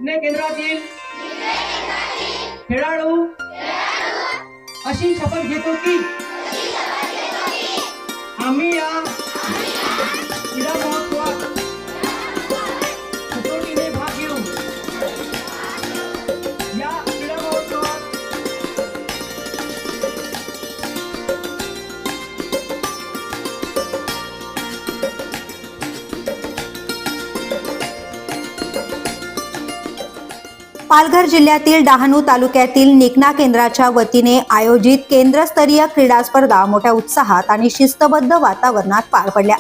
निकने केंद्रातील खेळाडू अशी शपथ घेतो की आम्ही या क्रीडा महोत्सवात कसोटीने भाग घेऊ। या क्रीडा महोत्सवात पालघर जिल्ह्यातील डहाणू तालुक्यातील निकना केंद्राच्या वतीने आयोजित केंद्रस्तरीय क्रीडा स्पर्धा मोठ्या उत्साहात आणि शिस्तबद्ध वातावरणात पार पडल्या।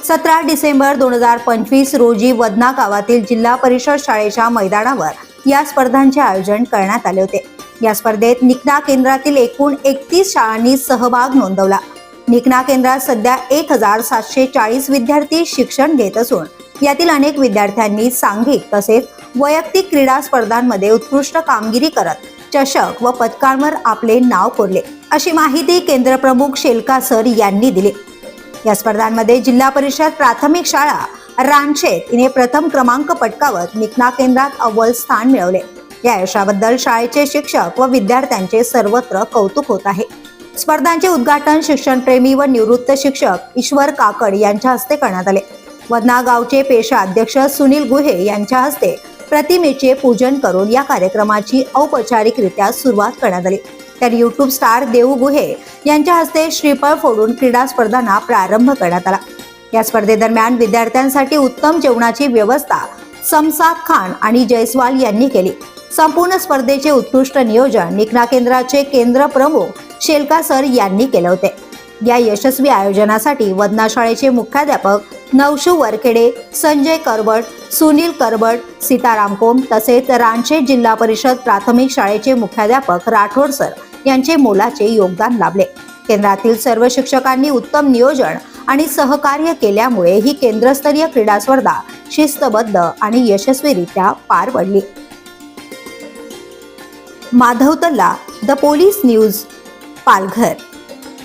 17 डिसेंबर 2025 रोजी वदना गावातील जिल्हा परिषद शाळेच्या मैदानावर या स्पर्धांचे आयोजन करण्यात आले होते। या स्पर्धेत निकना केंद्रातील एकूण 31 शाळांनी सहभाग नोंदवला। निकना केंद्रात सध्या 1740 विद्यार्थी शिक्षण घेत असून यातील अनेक विद्यार्थ्यांनी सांघिक तसेच वैयक्तिक क्रीडा स्पर्धांमध्ये उत्कृष्ट कामगिरी करत चषक व पदकांवर आपले नाव कोरले, अशी माहिती केंद्र प्रमुख शेलका सर यांनी दिली। या स्पर्धांमध्ये जिल्हा परिषद प्राथमिक शाळा रांचेत हिने प्रथम क्रमांक पटकावत निकना केंद्रात अव्वल स्थान मिळवले। या यशाबद्दल शाळेचे शिक्षक व विद्यार्थ्यांचे सर्वत्र कौतुक होत आहे। स्पर्धांचे उद्घाटन शिक्षणप्रेमी व निवृत्त शिक्षक ईश्वर काकड यांच्या हस्ते करण्यात आले। वदना गावचे पेशा अध्यक्ष सुनील गुहे यांच्या हस्ते प्रतिमेचे पूजन करून या कार्यक्रमाची औपचारिकरित्या सुरुवात करण्यात आली। तर यूट्यूब स्टार देऊ गुहे यांच्या हस्ते श्रीफळ फोडून क्रीडा स्पर्धांना प्रारंभ करण्यात आला। या स्पर्धेदरम्यान विद्यार्थ्यांसाठी उत्तम जेवणाची व्यवस्था समसाद खान आणि जयस्वाल यांनी केली। संपूर्ण स्पर्धेचे उत्कृष्ट नियोजन निकना केंद्राचे केंद्र प्रमुख शेलका सर यांनी केले होते। या यशस्वी आयोजनासाठी वदना शाळेचे मुख्याध्यापक नवशू वरखेडे, संजय करबट, सुनील करबट, सीताराम कोम तसेच रांचे जिल्हा परिषद प्राथमिक शाळेचे मुख्याध्यापक राठोड सर यांचे मोलाचे योगदान लाभले। केंद्रातील सर्व शिक्षकांनी उत्तम नियोजन आणि सहकार्य केल्यामुळे ही केंद्रस्तरीय क्रीडा स्पर्धा शिस्तबद्ध आणि यशस्वीरित्या पार पडली। माधव तल्ला, द पोलीस न्यूज, पालघर।